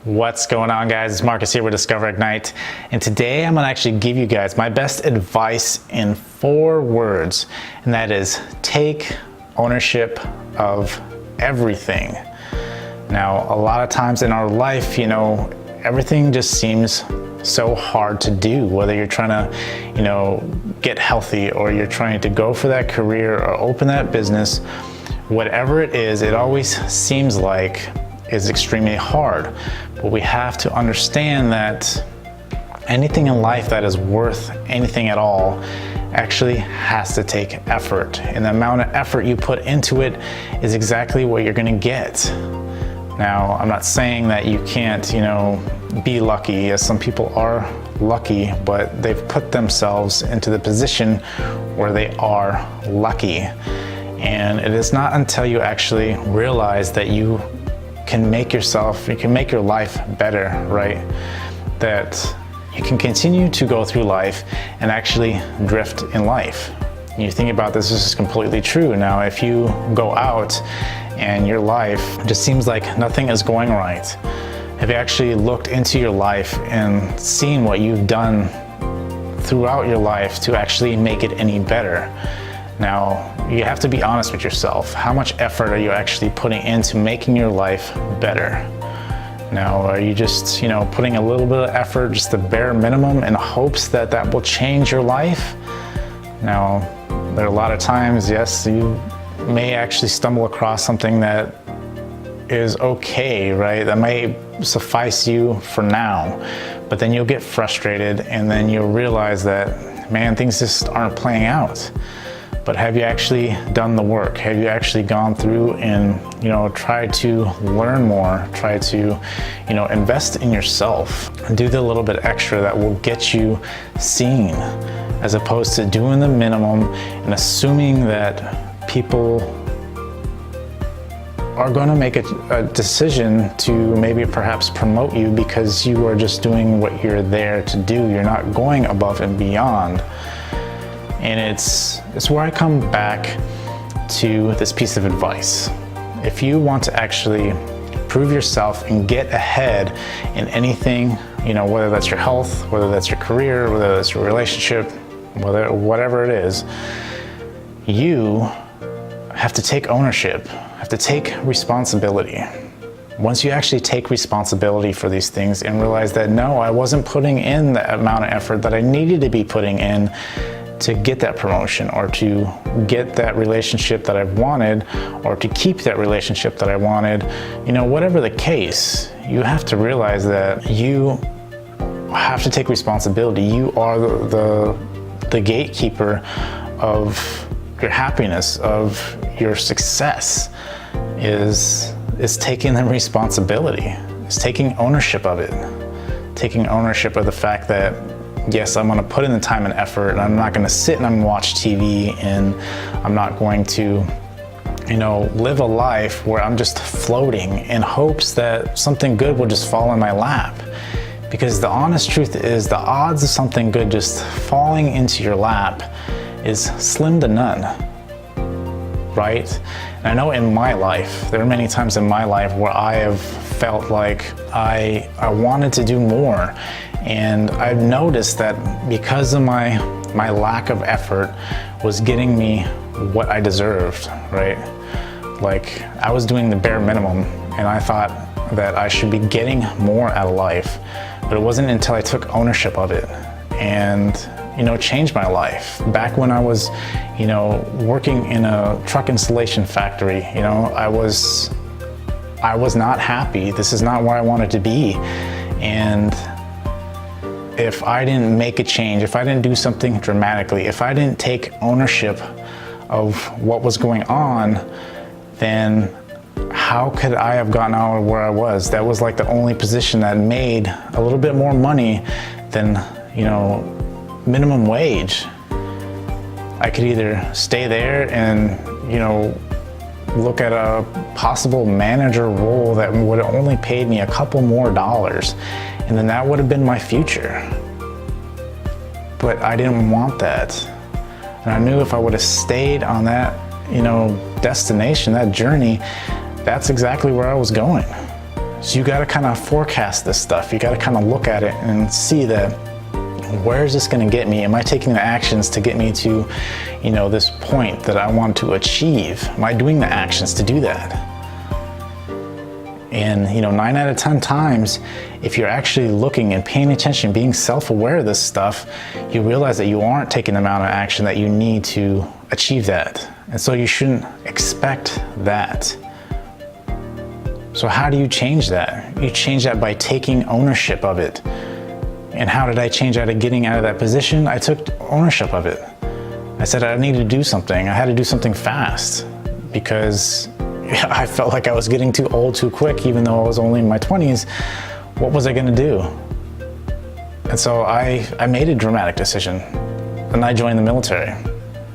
What's going on, guys? It's Marcus here with Discover Ignite, and today I'm going to actually give you guys my best advice in 4 words, and that is take ownership of everything. Now, a lot of times in our life, everything just seems so hard to do, whether you're trying to, get healthy, or you're trying to go for that career or open that business. Whatever it is, it always seems like is extremely hard. But we have to understand that anything in life that is worth anything at all actually has to take effort. And the amount of effort you put into it is exactly what you're gonna get. Now, I'm not saying that you can't, be lucky, as some people are lucky, but they've put themselves into the position where they are lucky. And it is not until you actually realize that you can make your life better, right? That you can continue to go through life and actually drift in life. You think about this is completely true. Now, if you go out and your life just seems like nothing is going right, have you actually looked into your life and seen what you've done throughout your life to actually make it any better? Now, you have to be honest with yourself. How much effort are you actually putting into making your life better? Now, are you just, putting a little bit of effort, just the bare minimum, in hopes that that will change your life? Now, there are a lot of times, yes, you may actually stumble across something that is okay, right? That may suffice you for now, but then you'll get frustrated and then you'll realize that, man, things just aren't playing out. But have you actually done the work? Have you actually gone through and, tried to learn more, try to, invest in yourself, do the little bit extra that will get you seen, as opposed to doing the minimum and assuming that people are going to make a decision to maybe perhaps promote you because you are just doing what you're there to do. You're not going above and beyond. And it's where I come back to this piece of advice. If you want to actually prove yourself and get ahead in anything, whether that's your health, whether that's your career, whether that's your relationship, whatever it is, you have to take ownership, have to take responsibility. Once you actually take responsibility for these things and realize that, no, I wasn't putting in the amount of effort that I needed to be putting in to get that promotion, or to get that relationship that I've wanted, or to keep that relationship that I wanted, whatever the case, you have to realize that you have to take responsibility. You are the gatekeeper of your happiness, of your success, is taking the responsibility, is taking ownership of it, taking ownership of the fact that, yes, I'm going to put in the time and effort, and I'm not going to sit and watch TV, and I'm not going to, live a life where I'm just floating in hopes that something good will just fall in my lap. Because the honest truth is, the odds of something good just falling into your lap is slim to none, right? And I know in my life, there are many times in my life where I have felt like I wanted to do more. And I've noticed that because of my lack of effort was getting me what I deserved, right? Like, I was doing the bare minimum, and I thought that I should be getting more out of life. But it wasn't until I took ownership of it and, changed my life. Back when I was, working in a truck installation factory, I was not happy. This is not where I wanted to be. And if I didn't make a change, if I didn't do something dramatically, if I didn't take ownership of what was going on, then how could I have gotten out of where I was? That was like the only position that made a little bit more money than, minimum wage. I could either stay there and, look at a possible manager role that would have only paid me a couple more dollars, and then that would have been my future. But I didn't want that. And I knew if I would have stayed on that, destination, that journey, that's exactly where I was going. So you got to kind of forecast this stuff. You got to kind of look at it and see that, where is this going to get me? Am I taking the actions to get me to, this point that I want to achieve? Am I doing the actions to do that? And 9 out of 10 times, if you're actually looking and paying attention, being self-aware of this stuff, you realize that you aren't taking the amount of action that you need to achieve that. And so you shouldn't expect that. So how do you change that? You change that by taking ownership of it. And how did I change out of getting out of that position? I took ownership of it. I said I needed to do something. I had to do something fast because I felt like I was getting too old too quick, even though I was only in my 20s. What was I gonna do? And so I made a dramatic decision, and I joined the military.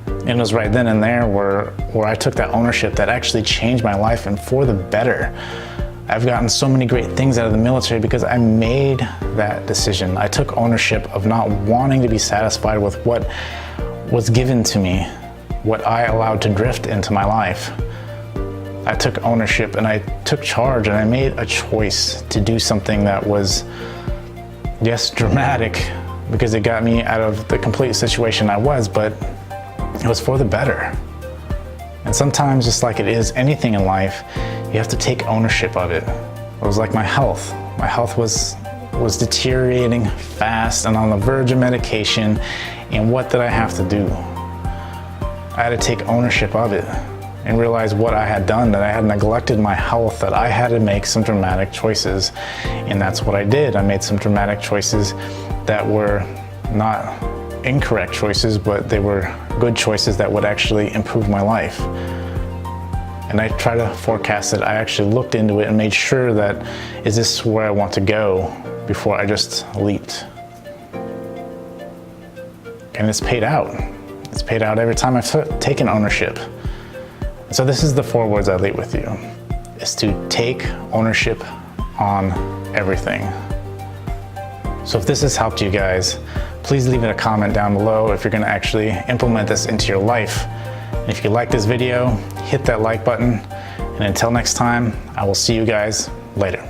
And it was right then and there where I took that ownership that actually changed my life, and for the better. I've gotten so many great things out of the military because I made that decision. I took ownership of not wanting to be satisfied with what was given to me, what I allowed to drift into my life. I took ownership and I took charge, and I made a choice to do something that was, yes, dramatic, because it got me out of the complete situation I was, but it was for the better. And sometimes, just like it is anything in life, you have to take ownership of it. It was like my health. My health was deteriorating fast and on the verge of medication. And what did I have to do? I had to take ownership of it and realize what I had done, that I had neglected my health, that I had to make some dramatic choices. And that's what I did. I made some dramatic choices that were not incorrect choices, but they were good choices that would actually improve my life. And I try to forecast it. I actually looked into it and made sure that, is this where I want to go, before I just leaped. And it's paid out. It's paid out every time I've taken ownership. So this is the 4 words I leave with you, is to take ownership on everything. So if this has helped you guys, please leave it a comment down below if you're gonna actually implement this into your life. And if you like this video, hit that like button. And until next time, I will see you guys later.